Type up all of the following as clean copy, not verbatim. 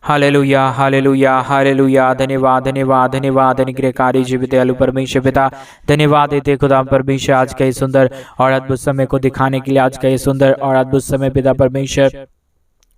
Hallelujah hallelujah hallelujah. धन्यवाद धन्यवाद धन्यवाद अनुग्रहकारी जीवित दयालु परमेश्वर पिता, धन्यवाद देते खुदा परमेश्वर आज का ये सुंदर और अद्भुत समय को दिखाने के लिए, आज का ये सुंदर और अद्भुत समय पिता परमेश्वर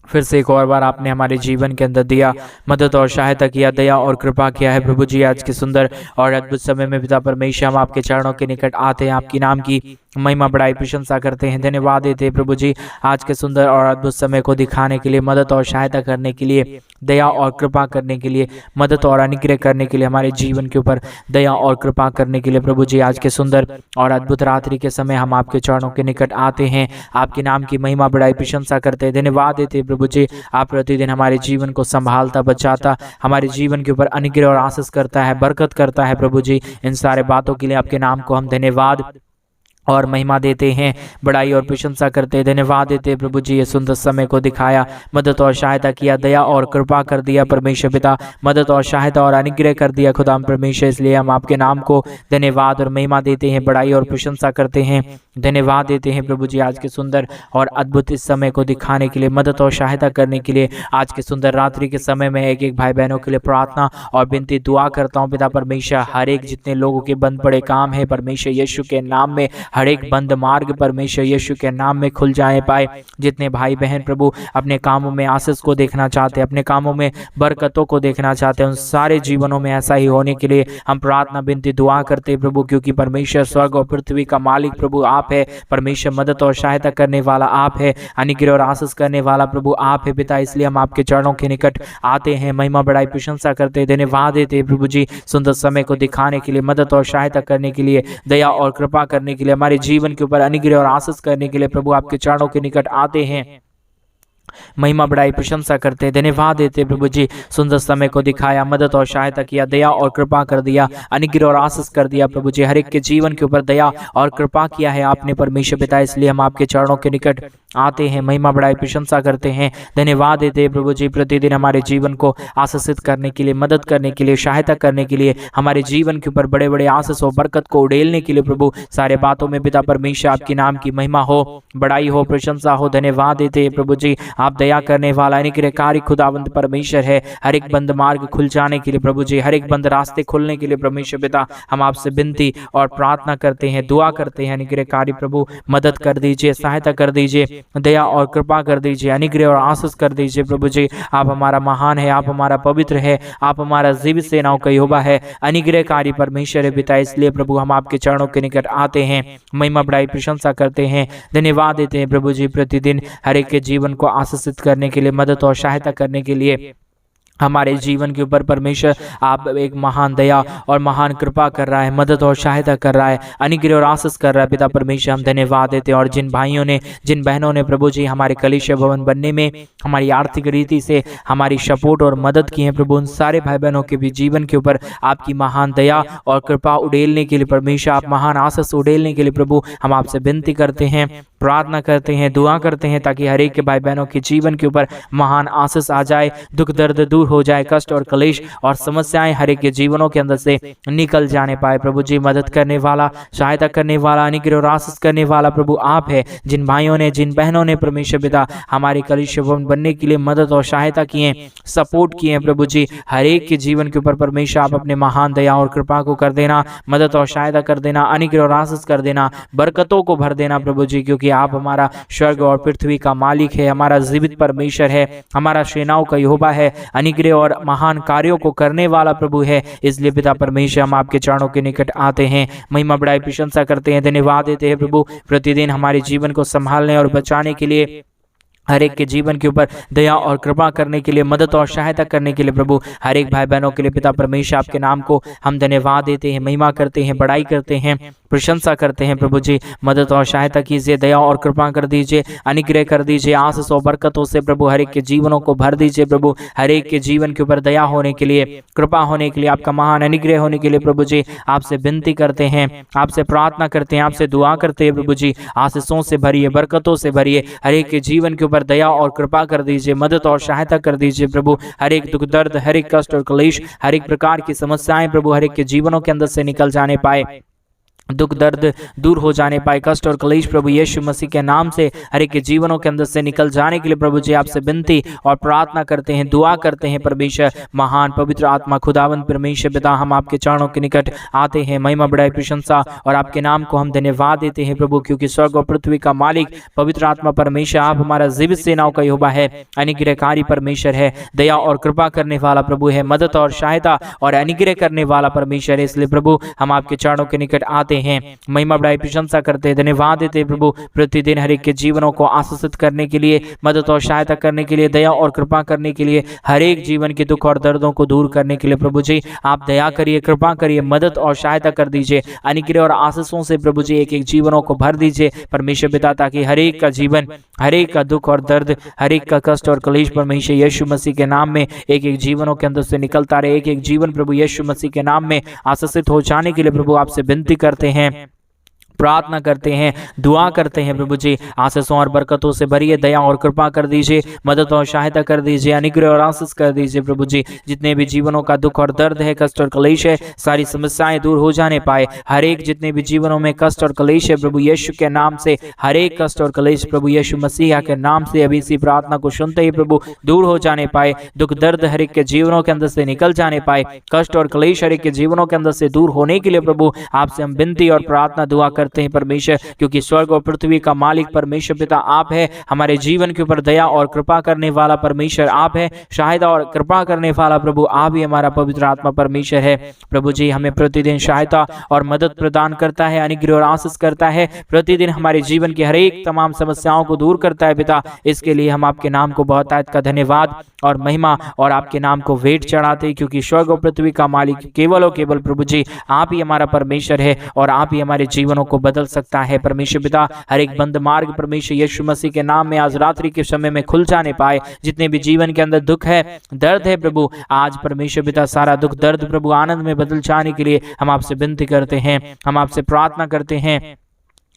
फिर से एक और बार आपने हमारे जीवन के अंदर दिया, मदद और सहायता किया, दया और कृपा किया है प्रभु जी। आज के सुंदर और अद्भुत समय में पिता परमेश्वर हम आपके चरणों के निकट आते हैं, आपकी नाम की महिमा बड़ाई प्रशंसा करते हैं, धन्यवाद देते हैं प्रभु जी आज के सुंदर और अद्भुत समय को दिखाने के लिए, मदद और सहायता करने के लिए, दया और कृपा करने के लिए, मदद और अनुग्रह करने के लिए, हमारे जीवन के ऊपर दया और कृपा करने के लिए प्रभु जी। आज के सुंदर और अद्भुत रात्रि के समय हम आपके चरणों के निकट आते हैं, आपके नाम की महिमा बड़ाई प्रशंसा करते हैं, धन्यवाद देते हैं प्रभु जी। आप प्रतिदिन हमारे जीवन को संभालता, बचाता, हमारे जीवन के ऊपर अनुग्रह और आशीष करता है, बरकत करता है प्रभु जी। इन सारे बातों के लिए आपके नाम को हम धन्यवाद और महिमा देते हैं, बड़ाई और प्रशंसा करते हैं, धन्यवाद देते हैं प्रभु जी। ये सुंदर समय को दिखाया, मदद और सहायता किया, दया और कृपा कर दिया परमेश्वर पिता, मदद और सहायता और अनुग्रह कर दिया खुदा परमेश्वर। इसलिए हम आपके नाम को धन्यवाद और महिमा देते हैं, बड़ाई और प्रशंसा करते हैं, धन्यवाद देते हैं प्रभु जी आज के सुंदर और अद्भुत इस समय को दिखाने के लिए, मदद और सहायता करने के लिए। आज के सुंदर रात्रि के समय में एक एक भाई बहनों के लिए प्रार्थना और विनती दुआ करता हूँ पिता परमेश्वर। हर एक जितने लोगों के बंद पड़े काम है परमेश्वर यीशु के नाम में, हर एक बंद मार्ग परमेश्वर यीशु के नाम में खुल जाए पाए। जितने भाई बहन प्रभु अपने कामों में आशीष को देखना चाहते हैं, अपने कामों में बरकतों को देखना चाहते हैं, उन सारे जीवनों में ऐसा ही होने के लिए हम प्रार्थना विनती दुआ करते हैं प्रभु। क्योंकि परमेश्वर स्वर्ग और पृथ्वी का मालिक प्रभु आप है, परमेश्वर मदद और सहायता करने वाला आप है, अनुग्रह और आशीष करने वाला प्रभु आप है पिता। इसलिए हम आपके चरणों के निकट आते हैं, महिमा बड़ाई प्रशंसा करते हैं, धन्यवाद देते हैं प्रभु जी सुंदर समय को दिखाने के लिए, मदद और सहायता करने के लिए, दया और कृपा करने के लिए, हमारे जीवन के ऊपर अनुग्रह और आशीष करने के लिए प्रभु आपके चरणों के निकट आते हैं, महिमा बड़ाई प्रशंसा करते हैं, धन्यवाद देते प्रभु जी। सुंदर समय को दिखाया, मदद और सहायता किया, दया और कृपा कर दिया, अनुग्रह और आशीष कर दिया प्रभु जी। हर एक के जीवन के ऊपर दया और कृपा किया है आपने परमेश्वर पिता। इसलिए हम आपके चरणों के निकट आते हैं, महिमा बड़ाई प्रशंसा करते हैं, धन्यवाद देते हैं प्रभु जी। प्रतिदिन हमारे जीवन को आशीषित करने के लिए, मदद करने के लिए, सहायता करने के लिए, हमारे जीवन के ऊपर बड़े बड़े आशीष और बरकत को उड़ेलने के लिए प्रभु सारे बातों में पिता परमेश्वर आपकी नाम की महिमा हो, बड़ाई हो, प्रशंसा हो, धन्यवाद देते हैं प्रभु जी। आप दया करने वाला अनुग्रहकारी खुदावंद परमेश्वर है। हर एक बंद मार्ग खुल जाने के लिए प्रभु जी, हर एक बंद रास्ते खुलने के लिए परमेश्वर पिता हम आपसे विनती और प्रार्थना करते हैं, दुआ करते हैं। अनुग्रहकारी प्रभु मदद कर दीजिए, सहायता कर दीजिए, दया और कृपा कर दीजिए, अनुग्रह और आशीष कर दीजिए प्रभु जी। आप हमारा महान है, आप हमारा पवित्र है, आप हमारा जीवित सेनाओं का यहोवा है, अनुग्रहकारी परमेश्वर है पिता। इसलिए प्रभु हम आपके चरणों के निकट आते हैं, महिमा बड़ाई प्रशंसा करते हैं, धन्यवाद देते हैं प्रभु जी। प्रतिदिन हर एक के जीवन को आशीषित करने के लिए, मदद और सहायता करने के लिए, हमारे जीवन के ऊपर परमेश्वर आप एक महान दया और महान कृपा कर रहा है, मदद और सहायता कर रहा है, अनुग्रह और आशीष कर रहा है पिता परमेश्वर। हम धन्यवाद देते हैं। और जिन भाइयों ने, जिन बहनों ने प्रभु जी हमारे कलीसिया भवन बनने में हमारी आर्थिक रीति से हमारी सपोर्ट और मदद की है प्रभु, उन सारे भाई बहनों के भी जीवन के ऊपर आपकी महान दया और कृपा उड़ेलने के लिए परमेश्वर, आप महान आशीष उड़ेलने के लिए प्रभु हम आपसे विनती करते हैं, प्रार्थना करते हैं, दुआ करते हैं, ताकि हर एक के भाई बहनों के जीवन के ऊपर महान आशीष आ जाए, दुख दर्द दूर हो जाए, कष्ट और क्लेश और समस्याएं हर एक के जीवनों के अंदर से निकल जाने पाए प्रभु जी। मदद करने वाला, सहायता करने वाला, अनुग्रह और आशीष करने वाला प्रभु आप है। जिन भाइयों ने, जिन बहनों ने परमेश्वर पिता हमारे कलीसिया भवन बनने के लिए मदद और सहायता किए, सपोर्ट किए प्रभु जी, हर एक के जीवन के ऊपर परमेश्वर आप अपने महान दया और कृपा को कर देना, मदद और सहायता कर देना, अनुग्रह और आशीष कर देना, बरकतों को भर देना प्रभु जी। क्योंकि आप हमारा स्वर्ग और पृथ्वी का मालिक है, हमारा जीवित परमेश्वर है, हमारा सेनाओं का यहोवा है, अनुग्रह और महान कार्यों को करने वाला प्रभु है। इसलिए पिता परमेश्वर हम आपके चरणों के निकट आते हैं, महिमा बड़ाई प्रशंसा करते हैं, धन्यवाद देते हैं प्रभु। प्रतिदिन हमारे जीवन को संभालने और बचाने के लिए, हर एक के जीवन के ऊपर दया और कृपा करने के लिए, मदद और सहायता करने के लिए प्रभु हर एक भाई बहनों के लिए पिता परमेश्वर आपके नाम को हम धन्यवाद देते हैं, महिमा करते हैं, बड़ाई करते हैं, प्रशंसा करते हैं प्रभु जी। मदद और सहायता कीजिए, दया और कृपा कर दीजिए, अनुग्रह कर दीजिए, आशीष और बरकतों से प्रभु हर एक के जीवनों को भर दीजिए प्रभु। हर एक के जीवन के ऊपर दया होने के लिए, कृपा होने के लिए, आपका महान अनुग्रह होने के लिए प्रभु जी आपसे विनती करते हैं, आपसे प्रार्थना करते हैं, आपसे दुआ करते हैं प्रभु जी। आशीषों से भरिए, बरकतों से भरिए, हर एक के जीवन के ऊपर दया और कृपा कर दीजिए, मदद और सहायता कर दीजिए प्रभु। हर एक दुख दर्द, हर एक कष्ट और क्लेश, हर एक प्रकार की समस्याएं प्रभु हर एक के जीवनों के अंदर से निकल जाने पाए। दुख दर्द दूर हो जाने पाए, कष्ट और क्लेश प्रभु यीशु मसीह के नाम से हर एक के जीवनों के अंदर से निकल जाने के लिए प्रभु जी आपसे विनती और प्रार्थना करते हैं, दुआ करते हैं। परमेश्वर महान पवित्र आत्मा खुदावंद परमेश्वर पिता, हम आपके चरणों के निकट आते हैं, महिमा बड़ाई प्रशंसा और आपके नाम को हम धन्यवाद देते हैं प्रभु, क्योंकि स्वर्ग और पृथ्वी का मालिक पवित्र आत्मा परमेश्वर आप हमारा जीवित सेनाओं का यहोवा है, अनुग्रहकारी परमेश्वर है, दया और कृपा करने वाला प्रभु है, मदद और सहायता और अनुग्रह करने वाला परमेश्वर है। इसलिए प्रभु हम आपके चरणों के निकट आते हैं, महिमा बड़ाई प्रशंसा करते हैं, धन्यवाद देते हैं प्रभु, प्रतिदिन हर एक के जीवनों को आशीषित करने के लिए, मदद और सहायता करने के लिए, दया और कृपा करने के लिए, हर एक जीवन के दुख और दर्दों को दूर करने के लिए प्रभु जी आप दया करिए, कृपा करिए, मदद और सहायता कर दीजिए, अनुग्रह और आशीषों से प्रभु जी एक एक जीवनों को भर दीजिए परमेश्वर पिता, ताकि हर एक का जीवन, हर एक का दुख और दर्द, हर एक का कष्ट और क्लेश परमेश्वर यीशु मसीह के नाम में एक एक जीवनों के अंदर से निकलता रहे, एक एक जीवन प्रभु यीशु मसीह के नाम में आशीषित हो जाने के लिए प्रभु आपसे विनती करते हैं, प्रार्थना करते हैं, दुआ करते हैं प्रभु जी, आशीषों और बरकतों से भरिए, दया और कृपा कर दीजिए, मदद और सहायता कर दीजिए, अनुग्रह और आशीष कर दीजिए प्रभु जी। जितने भी जीवनों का दुख और दर्द है, कष्ट और क्लेश है, सारी समस्याएं दूर हो जाने पाए, हर एक जितने भी जीवनों में कष्ट और क्लेश है प्रभु यीशु के नाम से, हर एक कष्ट और क्लेश प्रभु यीशु मसीह के नाम से अभी इसी प्रार्थना को सुनते ही प्रभु दूर हो जाने पाए, दुख दर्द हर एक के जीवनों के अंदर से निकल जाने पाए, कष्ट और क्लेश हर एक के जीवनों के अंदर से दूर होने के लिए प्रभु आपसे हम विनती और प्रार्थना दुआ करते हैं परमेश्वर, क्योंकि स्वर्ग और पृथ्वी का मालिक परमेश्वर पिता आप है, हमारे जीवन के ऊपर दया और कृपा करने वाला परमेश्वर आप है, सहायता और कृपा करने वाला प्रभु आप ही हमारा पवित्र आत्मा परमेश्वर है प्रभु जी। हमें प्रतिदिन सहायता और मदद प्रदान करता है, अनुग्रह और आशीष करता है, प्रतिदिन हमारे जीवन की हर एक तमाम समस्याओं को दूर करता है पिता। इसके लिए हम आपके नाम को बहुतायत का धन्यवाद और महिमा और आपके नाम को वेट चढ़ाते हैं, क्योंकि स्वर्ग और पृथ्वी का मालिक केवल और केवल प्रभु जी आप ही हमारा परमेश्वर है और आप ही हमारे जीवनों को बदल सकता है परमेश्वर पिता। हर एक बंद मार्ग परमेश्वर यीशु मसीह के नाम में आज रात्रि के समय में खुल जाने पाए, जितने भी जीवन के अंदर दुख है, दर्द है प्रभु, आज परमेश्वर पिता सारा दुख दर्द प्रभु आनंद में बदल जाने के लिए हम आपसे विनती करते हैं, हम आपसे प्रार्थना करते हैं,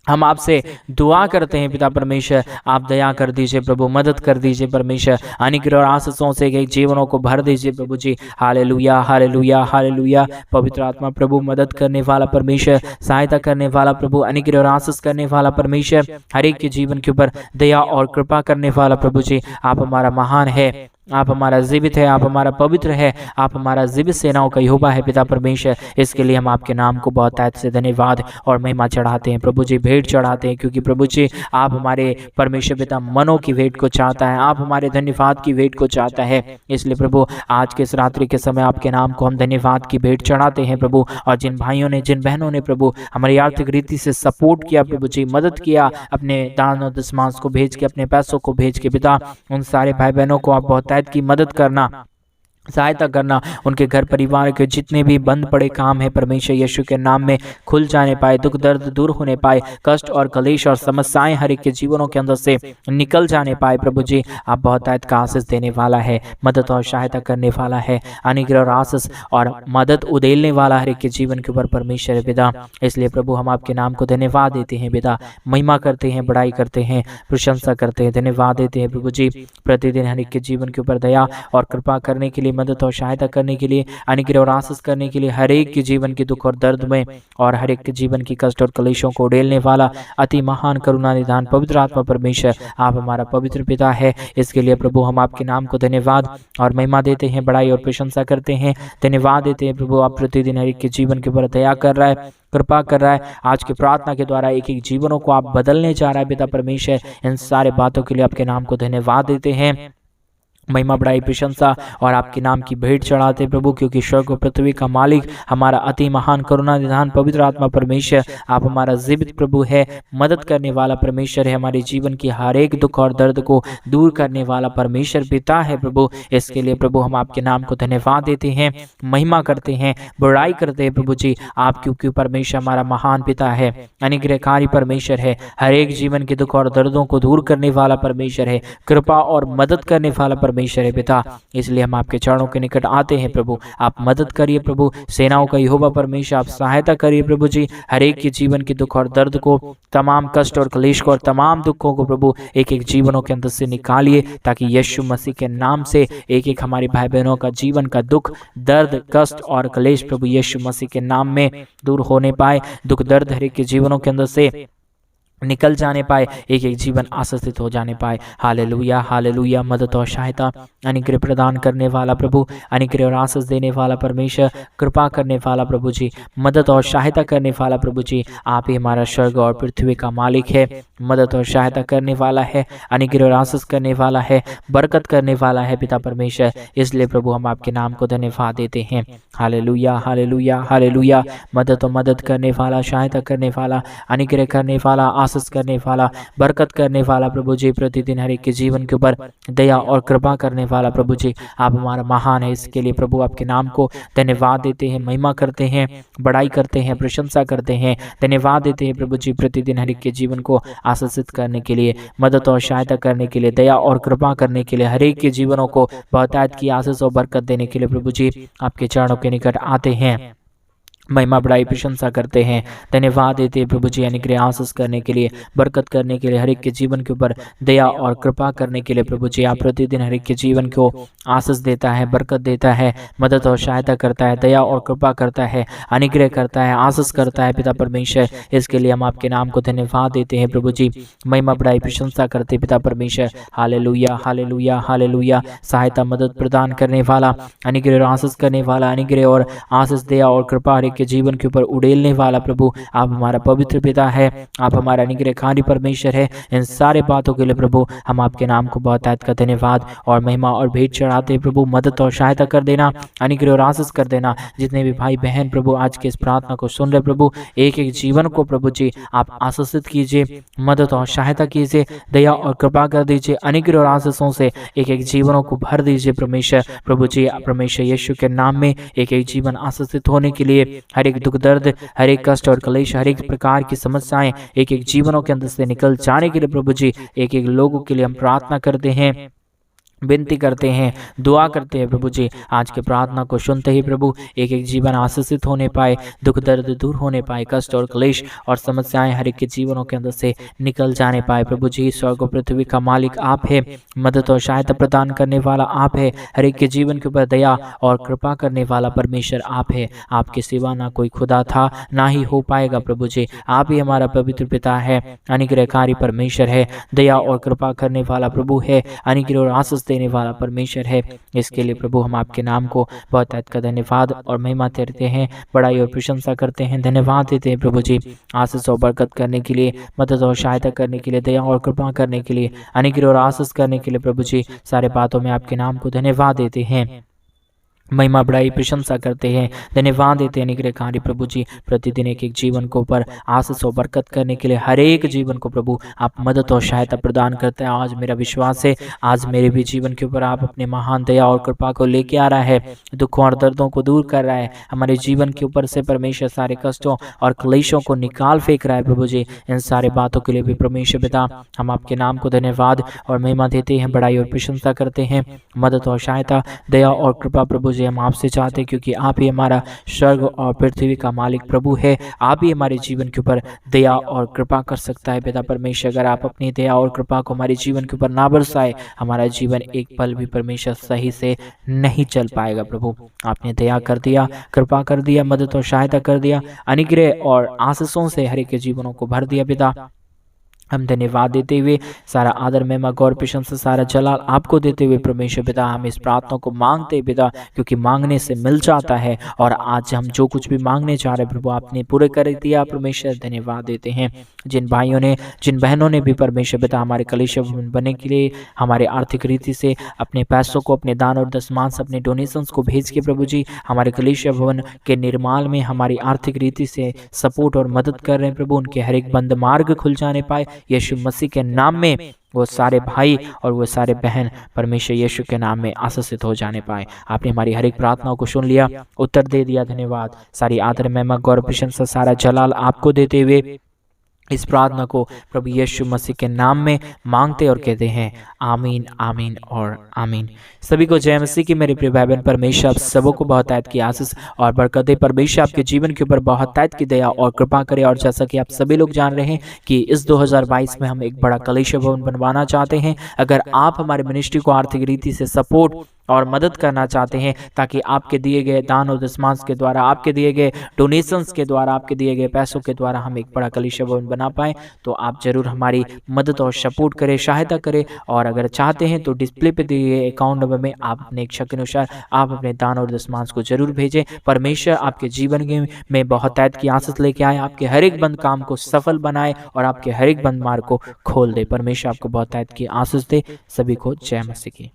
हम आपसे दुआ करते हैं पिता परमेश्वर, आप दया कर दीजिए प्रभु, मदद कर दीजिए परमेश्वर, अनुग्रह और आशीषों से एक जीवनों को भर दीजिए प्रभु जी। Hallelujah hallelujah hallelujah. पवित्र आत्मा प्रभु मदद करने वाला परमेश्वर, सहायता करने वाला प्रभु, अनुग्रह और आशीष करने वाला परमेश्वर, हर एक के जीवन के ऊपर दया और कृपा करने वाला प्रभु जी आप हमारा महान है, आप हमारा जीवित है, आप हमारा पवित्र है, आप हमारा जीवित सेनाओं का यहोवा है पिता परमेश्वर। इसके लिए हम आपके नाम को बहुतायत से धन्यवाद और महिमा चढ़ाते हैं प्रभु जी, भेंट चढ़ाते हैं, क्योंकि प्रभु जी आप हमारे परमेश्वर पिता मनों की भेंट को चाहता है, आप हमारे धन्यवाद की भेंट को चाहता है। इसलिए प्रभु आज के इस रात्रि के समय आपके नाम को हम धन्यवाद की भेंट चढ़ाते हैं प्रभु। और जिन भाइयों ने, जिन बहनों ने प्रभु हमारी आर्थिक रीति से सपोर्ट किया प्रभु जी, मदद किया, अपने दान और दशमांश को भेज के, अपने पैसों को भेज के पिता, उन सारे भाई बहनों को आप बहुत की मदद करना, सहायता करना, उनके घर परिवार के जितने भी बंद पड़े काम है परमेश्वर यीशु के नाम में खुल जाने पाए, दुख दर्द दूर होने पाए, कष्ट और क्लेश और समस्याएं हर एक के जीवनों के अंदर से निकल जाने पाए प्रभु जी। आप बहुतायत का आशीष देने वाला है, मदद और सहायता करने वाला है, अनुग्रह और आशीष और मदद उदेलने वाला हर एक के जीवन के ऊपर परमेश्वर पिता। इसलिए प्रभु हम आपके नाम को धन्यवाद देते हैं पिता, महिमा करते हैं, बड़ाई करते हैं, प्रशंसा करते हैं, धन्यवाद देते हैं प्रभु जी। प्रतिदिन हर एक के जीवन के ऊपर दया और कृपा करने के लिए, मदद और सहायता करने के लिए, अनुग्रह और आशीष करने के लिए, हर एक के जीवन के दुख और दर्द में और हर एक के जीवन की कष्ट और क्लेशों को उड़ेलने वाला अति महान करुणा निधान पवित्र आत्मा परमेश्वर आप हमारा पवित्र पिता है। इसके लिए प्रभु हम आपके नाम को धन्यवाद और महिमा देते हैं, बड़ाई और प्रशंसा करते हैं, धन्यवाद देते हैं प्रभु। आप प्रतिदिन हर एक के जीवन के ऊपर दया कर रहा है, कृपा कर रहा है, आज की प्रार्थना के द्वारा एक एक जीवनों को आप बदलने जा रहा है पिता परमेश्वर। इन सारे बातों के लिए आपके नाम को धन्यवाद देते हैं, महिमा बड़ाई प्रशंसा और आपके नाम की भेंट चढ़ाते प्रभु, क्योंकि स्वर्ग और पृथ्वी का मालिक हमारा अति महान करुणा निधान पवित्र आत्मा परमेश्वर आप हमारा जीवित प्रभु है, मदद करने वाला परमेश्वर है, हमारे जीवन की हर एक दुख और दर्द को दूर करने वाला परमेश्वर पिता है प्रभु। इसके लिए प्रभु हम आपके नाम को धन्यवाद देते हैं, महिमा करते हैं, बड़ाई करते हैं प्रभु जी आप, क्योंकि परमेश्वर हमारा महान पिता है, अनुग्रहकारी परमेश्वर है, हर एक जीवन के दुख और दर्दों को दूर करने वाला परमेश्वर है, कृपा और मदद करने वाला परमेश्वर है पिता, इसलिए हम आपके चरणों के निकट आते हैं प्रभु। आप मदद करिए प्रभु, सेनाओं का यहोवा परमेश्वर आप सहायता करिए प्रभु जी। हर एक के जीवन के दुख और दर्द को, तमाम कष्ट और क्लेश को और तमाम दुखों को प्रभु एक एक जीवनों के अंदर से निकालिए, ताकि यीशु मसीह के नाम से एक एक हमारे भाई बहनों का जीवन का दुख, दर्द, कष्ट और क्लेश प्रभु यीशु मसीह के नाम में दूर होने पाए। दुख दर्द हर एक के जीवनों के अंदर से निकल जाने पाए, एक एक जीवन आशीषित हो जाने पाए। Hallelujah, hallelujah. मदद और सहायता, अनुग्रह प्रदान करने वाला प्रभु, अनुग्रह और आशीष देने वाला परमेश्वर, कृपा करने वाला प्रभु जी, मदद और सहायता करने वाला प्रभु जी, आप ही हमारा स्वर्ग और पृथ्वी का मालिक है। मदद और सहायता करने वाला है, अनुग्रह और आशीष करने वाला है, बरकत करने वाला है पिता परमेश्वर। इसलिए प्रभु हम आपके नाम को धन्यवाद देते हैं। Hallelujah, hallelujah, hallelujah. मदद और मदद करने वाला, सहायता करने वाला, अनुग्रह करने वाला, आशीष करने वाला, बरकत करने वाला प्रभु जी, प्रतिदिन हर एक के जीवन के ऊपर दया और कृपा करने वाला प्रभु जी, आप हमारा महान है। इसके लिए प्रभु आपके नाम को धन्यवाद देते हैं, महिमा करते हैं, बड़ाई करते हैं, प्रशंसा करते हैं, धन्यवाद देते हैं प्रभु जी, प्रतिदिन हर एक के जीवन को आशीषित करने के लिए, मदद और सहायता करने के लिए, दया और कृपा करने के लिए, हर एक के जीवनों को बहुतायत की आशीष और बरकत देने के लिए प्रभु जी आपके चरणों के निकट आते हैं, महिमा बड़ाई प्रशंसा करते हैं, धन्यवाद देते हैं प्रभु जी, अनुग्रह आशीष करने के लिए, बरकत करने के लिए, हर एक के जीवन के ऊपर दया और कृपा करने के लिए प्रभु जी, आप प्रतिदिन हर एक के जीवन को आशीष देता है, बरकत देता है, मदद और सहायता करता है, दया और कृपा करता है, अनुग्रह करता है, आशीष करता है पिता परमेश्वर। इसके लिए हम आपके नाम को धन्यवाद देते हैं प्रभु जी, महिमा बड़ाई प्रशंसा करते पिता परमेश्वर। Hallelujah, hallelujah, hallelujah. सहायता, मदद प्रदान करने वाला, अनुग्रह और आशीष करने वाला, अनुग्रह और आशीष, दया और कृपा के जीवन के ऊपर उड़ेलने वाला प्रभु, आप हमारा पवित्र पिता है, आप हमारा अनुग्रहकारी परमेश्वर है। इन सारे बातों के लिए प्रभु हम आपके नाम को बहुतायत का धन्यवाद और महिमा और भेंट चढ़ाते हैं प्रभु। मदद और सहायता कर देना, अनुग्रह और आशीष कर देना, जितने भी भाई बहन प्रभु आज के इस प्रार्थना को सुन रहे प्रभु, एक एक जीवन को प्रभु जी आप आशीषित कीजिए, मदद और सहायता कीजिए, दया और कृपा कर दीजिए, अनुग्रह और आशीषों से एक एक जीवनों को भर दीजिए परमेश्वर। प्रभु जी परमेश्वर यीशु के नाम में एक एक जीवन आशीषित होने के लिए, हर एक दुख दर्द, हर एक कष्ट और क्लेश, हर एक प्रकार की समस्याएं एक एक जीवनों के अंदर से निकल जाने के लिए प्रभु जी एक एक लोगों के लिए हम प्रार्थना करते हैं, विनती करते हैं, दुआ करते हैं प्रभु जी। आज के प्रार्थना को सुनते ही प्रभु एक एक जीवन आशीषित होने पाए, दुख दर्द दूर होने पाए, कष्ट और क्लेश और समस्याएं हर एक के जीवनों के अंदर से निकल जाने पाए प्रभु जी। स्वर्ग और पृथ्वी का मालिक आप है, मदद और सहायता प्रदान करने वाला आप है, हर एक के जीवन के ऊपर दया और कृपा करने वाला परमेश्वर आप है। आपके सिवा ना कोई खुदा था, ना ही हो पाएगा प्रभु जी। आप ही हमारा पवित्र पिता है, अनुग्रहकारी परमेश्वर है, दया और कृपा करने वाला प्रभु है, अनुग्रह और आशीष देने वाला परमेश्वर है। इसके लिए प्रभु हम आपके नाम को बहुतायत का धन्यवाद और महिमा देते हैं, बड़ाई और प्रशंसा करते हैं, धन्यवाद देते हैं प्रभु जी। आशीष और बरकत करने के लिए, मदद और सहायता करने के लिए, दया और कृपा करने के लिए, अनुग्रह और आशीष करने के लिए प्रभु जी सारे बातों में आपके नाम को धन्यवाद देते हैं, महिमा बड़ाई प्रशंसा करते हैं, धन्यवाद देते हैं अनुग्रहकारी प्रभु जी। प्रतिदिन एक एक जीवन को ऊपर आशीष और बरकत करने के लिए, हर एक जीवन को प्रभु आप मदद और सहायता प्रदान करते हैं। आज मेरा विश्वास है, आज मेरे भी जीवन के ऊपर आप अपने महान दया और कृपा को लेके आ रहा है, दुखों और दर्दों को दूर कर रहा है, हमारे जीवन के ऊपर से परमेश्वर सारे कष्टों और क्लेशों को निकाल फेंक रहा है प्रभु जी। इन सारे बातों के लिए भी परमेश्वर पिता हम आपके नाम को धन्यवाद और महिमा देते हैं, बड़ाई और प्रशंसा करते हैं, मदद और सहायता, दया और कृपा प्रभु जी हम आपसे चाहते हैं, क्योंकि आप ही हमारा स्वर्ग और पृथ्वी का मालिक प्रभु है। आप ही हमारे जीवन के ऊपर दया और कृपा कर सकता है पिता परमेश्वर। अगर आप अपनी दया और कृपा को हमारे जीवन के ऊपर ना बरसाए, हमारा जीवन एक पल भी परमेश्वर सही से नहीं चल पाएगा प्रभु। आपने दया कर दिया, कृपा कर दिया, मदद और सहायता कर दिया, अनुग्रह और आशीषों से हर एक के जीवनों को भर दिया पिता। हम धन्यवाद देते हुए सारा आदर महिमा गौर प्रशंसा सारा जलाल आपको देते हुए परमेश्वर पिता हम इस प्रार्थना को मांगते हैं पिता, क्योंकि मांगने से मिल जाता है। और आज हम जो कुछ भी मांगने चाह रहे प्रभु आपने पूरे कर दिया परमेश्वर। धन्यवाद देते हैं जिन भाइयों ने, जिन बहनों ने भी परमेश्वर पिता हमारे कलीसिया भवन बनने के लिए हमारे आर्थिक रीति से अपने पैसों को, अपने दान और दशमांश, अपने डोनेशंस को भेज के प्रभु जी हमारे कलीसिया भवन के निर्माण में हमारी आर्थिक रीति से सपोर्ट और मदद कर रहे हैं प्रभु, उनके हर एक बंद मार्ग खुल जाने पाए यीशु मसीह के नाम में। वो सारे भाई और वो सारे बहन परमेश्वर यीशु के नाम में आशीषित हो जाने पाए। आपने हमारी हर एक प्रार्थनाओं को सुन लिया, उत्तर दे दिया। धन्यवाद। सारी आदर महिमा गौरव प्रशंसा सारा जलाल आपको देते हुए इस प्रार्थना को प्रभु यीशु मसीह के नाम में मांगते और कहते हैं आमीन, आमीन और आमीन। सभी को जय मसीह की मेरे प्रिय भाई बहन। परमेश्वर आप सबों को बहुत तायत की आशीष और बरकत दे। परमेश्वर आपके जीवन के ऊपर बहुत तायत की दया और कृपा करे। और जैसा कि आप सभी लोग जान रहे हैं कि इस 2022 में हम एक बड़ा कलीसिया भवन बनवाना चाहते हैं। अगर आप हमारे मिनिस्ट्री को आर्थिक रीति से सपोर्ट और मदद करना चाहते हैं ताकि आपके दिए गए दान और दशमांश के द्वारा, आपके दिए गए डोनेशंस के द्वारा, आपके दिए गए पैसों के द्वारा हम एक बड़ा कलीसिया भवन बना पाएँ, तो आप जरूर हमारी मदद और सपोर्ट करें, सहायता करें। और अगर चाहते हैं तो डिस्प्ले पे दिए गए अकाउंट नंबर में आप अपने इच्छा के अनुसार आप अपने दान और दशमांश को जरूर भेजें। परमेश्वर आपके जीवन में बहुत तायत की आशीष लेके आए, आपके हर एक बंद काम को सफल बनाए और आपके हर एक बंद मार्ग को खोल दे। परमेश्वर आपको बहुत तायत की आशीष दे। सभी को जय मसीह की।